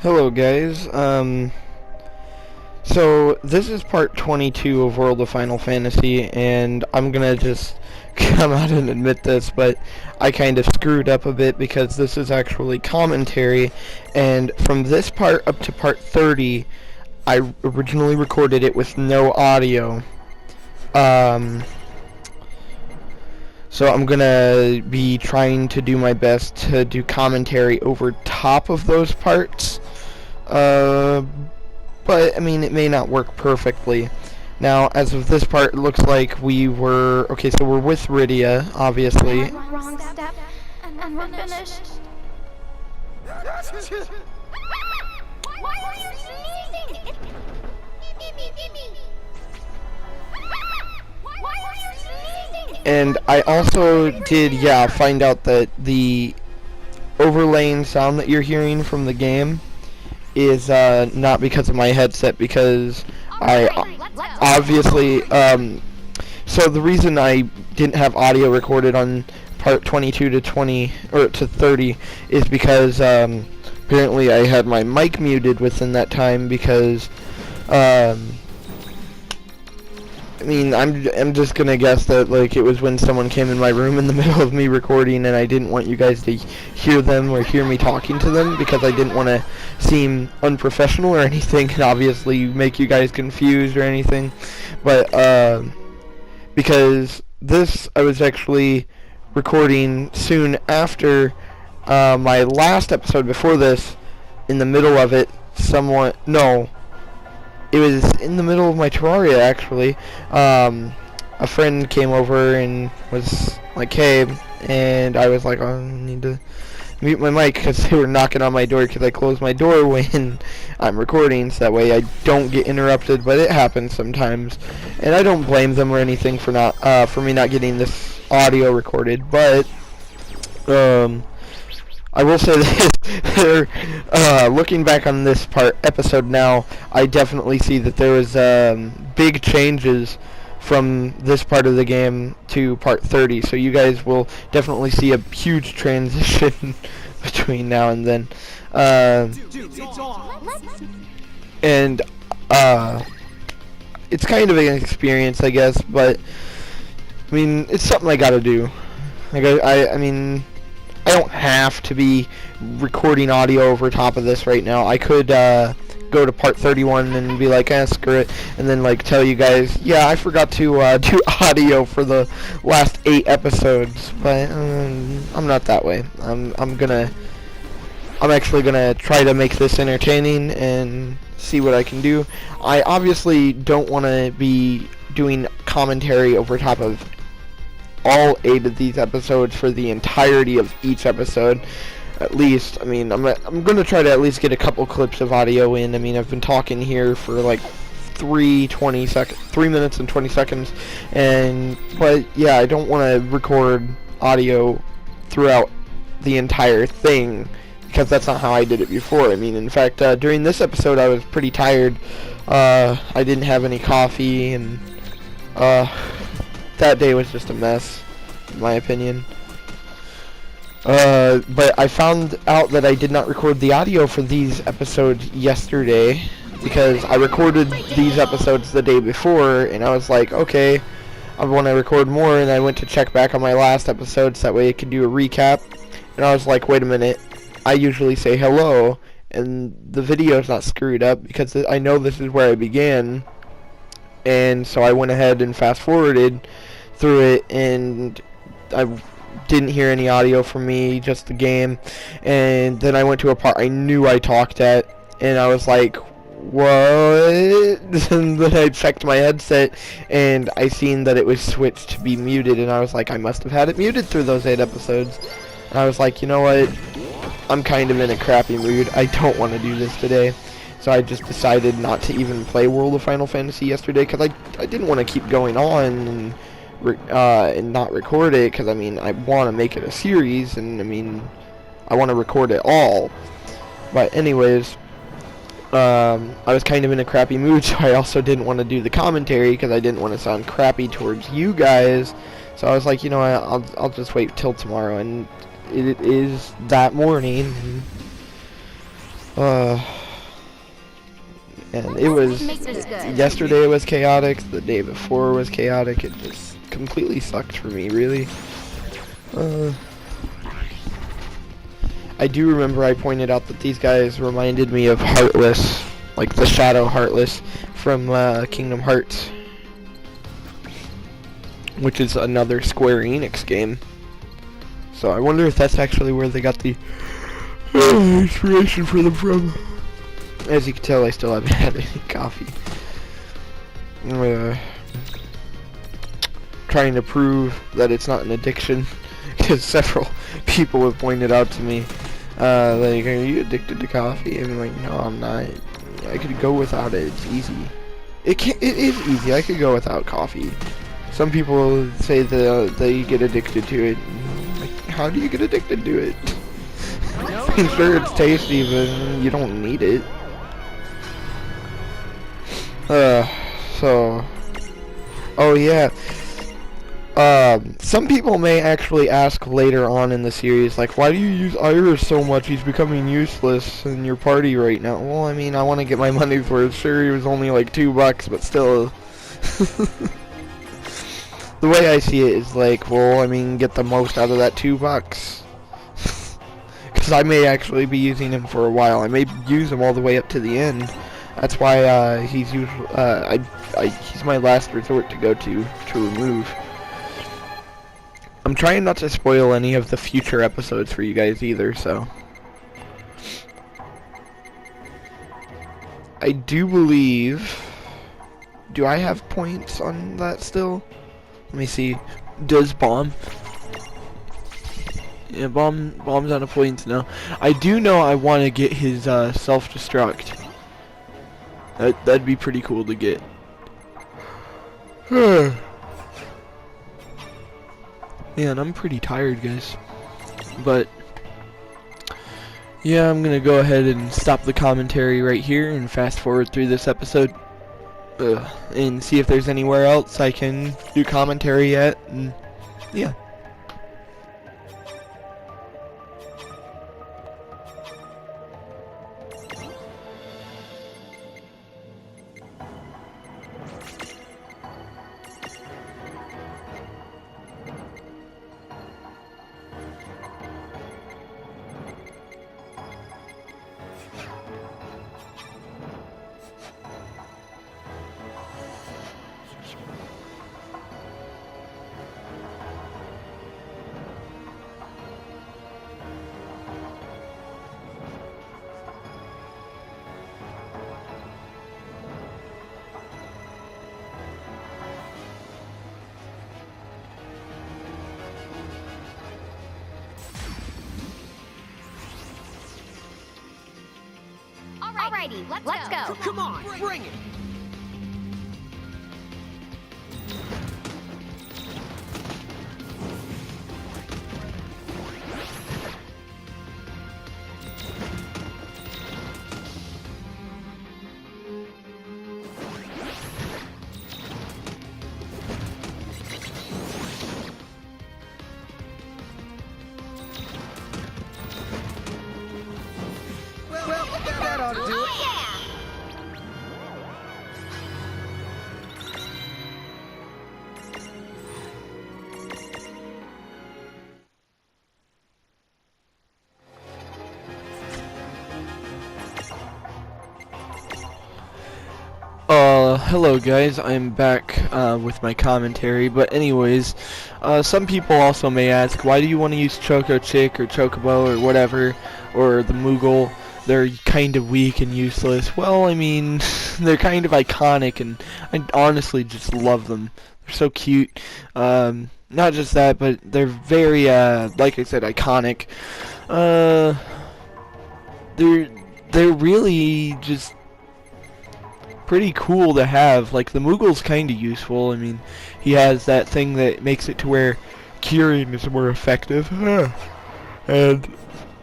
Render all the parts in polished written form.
Hello guys, so this is part 22 of World of Final Fantasy, and I'm gonna just come out and admit this, but I kind of screwed up a bit because this is actually commentary, and from this part up to part 30, I originally recorded it with no audio. So I'm gonna be trying to do my best to do commentary over top of those parts. But I mean, it may not work perfectly. Now, as of this part, it looks like we were okay. So we're with Rydia, obviously. Wrong step, and we're finished. Why are you sneezing? Why are you sneezing? And I also did, find out that the overlaying sound that you're hearing from the game is not because of my headset, because I obviously so the reason I didn't have audio recorded on part 22 to 20 or to 30 is because apparently I had my mic muted within that time because I mean, I'm just gonna guess that like it was when someone came in my room in the middle of me recording, and I didn't want you guys to hear them or hear me talking to them because I didn't want to seem unprofessional or anything, and obviously make you guys confused or anything. But because this I was actually recording soon after my last episode before this. In the middle of it, it was in the middle of my Terraria, actually. A friend came over and was like, hey, and I was like, oh, I need to mute my mic because they were knocking on my door because I closed my door when I'm recording, so that way I don't get interrupted, but it happens sometimes. And I don't blame them or anything for for me not getting this audio recorded, but I will say this, looking back on this episode now, I definitely see that there was big changes from this part of the game to part 30, so you guys will definitely see a huge transition between now and then. And it's kind of an experience, I guess, but I mean, it's something I gotta do. Like I mean, I don't have to be recording audio over top of this right now. I could go to part 31 and be like, screw it, and then like tell you guys, yeah, I forgot to do audio for the last 8 episodes, but I'm not that way. I'm actually gonna try to make this entertaining and see what I can do. I obviously don't want to be doing commentary over top of all 8 of these episodes for the entirety of each episode, at least. I mean, I'm gonna try to at least get a couple clips of audio in. I mean, I've been talking here for like 3 minutes and 20 seconds, but yeah, I don't want to record audio throughout the entire thing because that's not how I did it before. I mean, in fact, during this episode I was pretty tired. I didn't have any coffee, and that day was just a mess, in my opinion. But I found out that I did not record the audio for these episodes yesterday because I recorded these episodes the day before, and I was like, okay, I want to record more, and I went to check back on my last episodes so that way I could do a recap, and I was like, wait a minute, I usually say hello, and the video's not screwed up because I know this is where I began. And so I went ahead and fast forwarded through it, and I didn't hear any audio from me, just the game. And then I went to a part I knew I talked at, and I was like, what? And then I checked my headset, and I seen that it was switched to be muted, and I was like, I must have had it muted through those 8 episodes. And I was like, you know what? I'm kind of in a crappy mood. I don't want to do this today. So I just decided not to even play World of Final Fantasy yesterday because I didn't want to keep going on and not record it, because I mean, I want to make it a series, and I mean, I want to record it all. But anyways, I was kind of in a crappy mood, so I also didn't want to do the commentary because I didn't want to sound crappy towards you guys. So I was like, you know what, I'll just wait till tomorrow, and it is that morning. And it was, Make this good. yesterday was chaotic, the day before was chaotic, it just completely sucked for me, really. I do remember I pointed out that these guys reminded me of Heartless, like the Shadow Heartless from Kingdom Hearts, which is another Square Enix game. So I wonder if that's actually where they got the inspiration for them from. As you can tell, I still haven't had any coffee. Trying to prove that it's not an addiction, because several people have pointed out to me, like, are you addicted to coffee? And I'm like, no, I'm not. I could go without it. It's easy. It is easy. I could go without coffee. Some people say that they get addicted to it. Like, how do you get addicted to it? I'm sure it's tasty, but you don't need it. So, oh yeah. Some people may actually ask later on in the series, like, why do you use Iris so much? He's becoming useless in your party right now. Well, I mean, I want to get my money's worth. Sure, he was only like $2, but still. The way I see it is like, well, I mean, get the most out of that $2. Because I may actually be using him for a while. I may use him all the way up to the end. That's why he's usually he's my last resort to go to remove. I'm trying not to spoil any of the future episodes for you guys either, so. I do believe. Do I have points on that still? Let me see. Does Bomb? Yeah, Bomb's out of points now. I do know I want to get his self-destruct. That'd be pretty cool to get. Man, I'm pretty tired, guys. But yeah, I'm gonna go ahead and stop the commentary right here and fast forward through this episode. And see if there's anywhere else I can do commentary at, and yeah. Alrighty, let's go. Come on, bring it! Well, that ought to do it. Hello guys, I'm back with my commentary, but anyways, some people also may ask, why do you want to use Choco Chick or Chocobo or whatever, or the Moogle? They're kind of weak and useless. Well, I mean, they're kind of iconic, and I honestly just love them. They're so cute. Not just that, but they're very, like I said, iconic. They're really just pretty cool to have. Like, the Moogle's kind of useful. I mean, he has that thing that makes it to where curing is more effective. And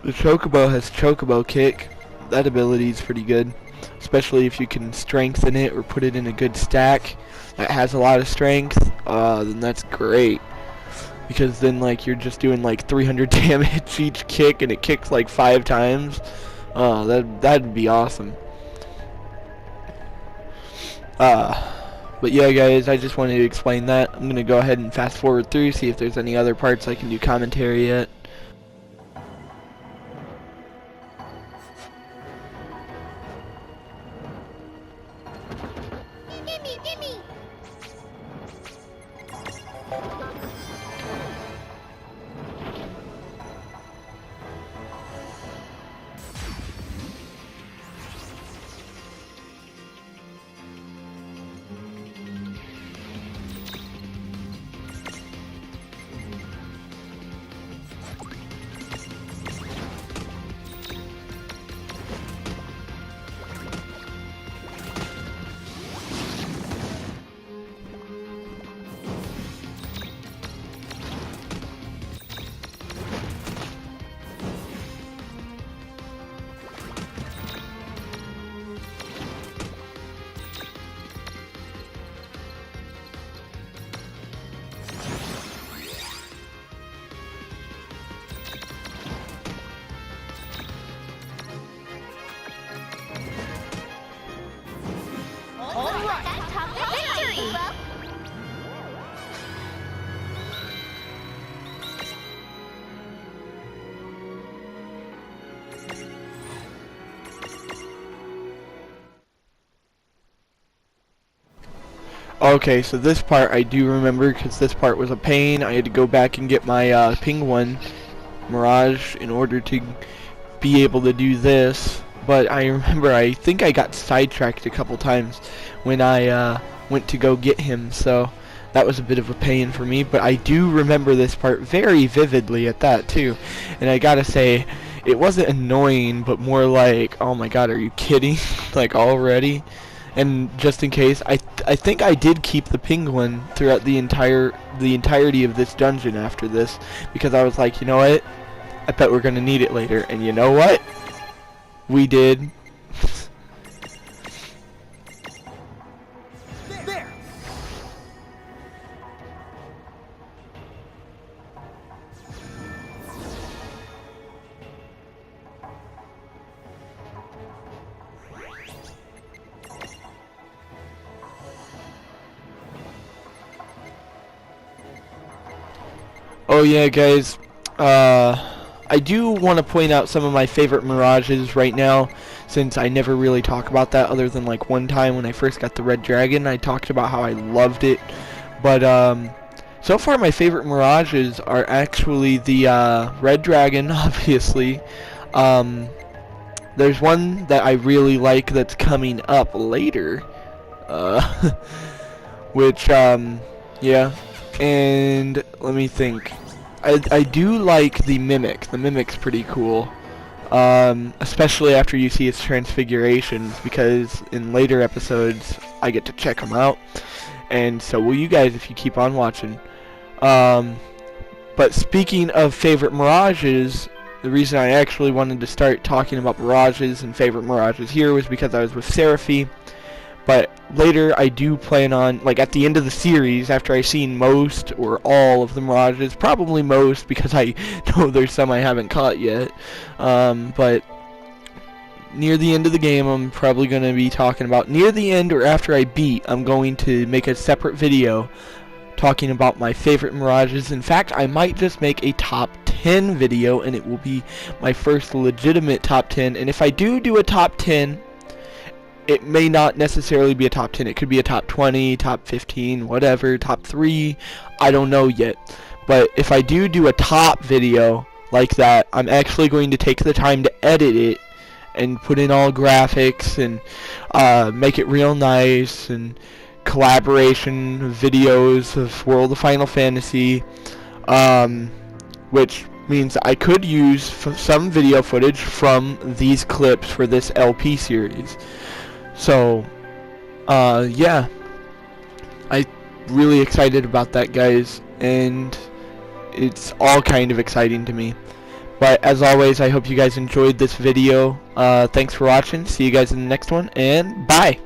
the Chocobo has Chocobo Kick. That ability is pretty good, especially if you can strengthen it or put it in a good stack that has a lot of strength. Then that's great, because then like you're just doing like 300 damage each kick, and it kicks like 5 times. That'd be awesome. But yeah, guys, I just wanted to explain that. I'm gonna go ahead and fast forward through, see if there's any other parts I can do commentary yet. Gimme, gimme. All right. That's top victory. Okay, so this part I do remember because this part was a pain. I had to go back and get my Ping 1 Mirage in order to be able to do this. But I remember I think I got sidetracked a couple times when I went to go get him, so that was a bit of a pain for me. But I do remember this part very vividly at that too. And I gotta say, it wasn't annoying, but more like, oh my god, are you kidding? Like already? And just in case, I think I did keep the penguin throughout the entirety of this dungeon after this, because I was like, you know what? I bet we're gonna need it later, and you know what? We did. There. Oh yeah, guys. I do want to point out some of my favorite Mirages right now, since I never really talk about that other than like one time when I first got the Red Dragon. I talked about how I loved it, but so far my favorite Mirages are actually the Red Dragon, obviously. There's one that I really like that's coming up later, which yeah, and let me think. I do like the Mimic. The Mimic's pretty cool, especially after you see its transfigurations, because in later episodes I get to check them out, and so will you guys if you keep on watching. But speaking of favorite Mirages, the reason I actually wanted to start talking about Mirages and favorite Mirages here was because I was with SHAREfactory. But later I do plan on, like at the end of the series, after I've seen most or all of the Mirages, probably most because I know there's some I haven't caught yet, but near the end of the game I'm probably going to be talking about, near the end or after I beat, I'm going to make a separate video talking about my favorite Mirages. In fact, I might just make a top 10 video, and it will be my first legitimate top 10, and if I do a top 10, it may not necessarily be a top 10. It could be a top 20, top 15, whatever, top 3. I don't know yet. But if I do a top video like that, I'm actually going to take the time to edit it and put in all graphics and make it real nice, and collaboration videos of World of Final Fantasy, which means I could use some video footage from these clips for this LP series. So, yeah, I'm really excited about that, guys, and it's all kind of exciting to me. But as always, I hope you guys enjoyed this video. Thanks for watching. See you guys in the next one, and bye!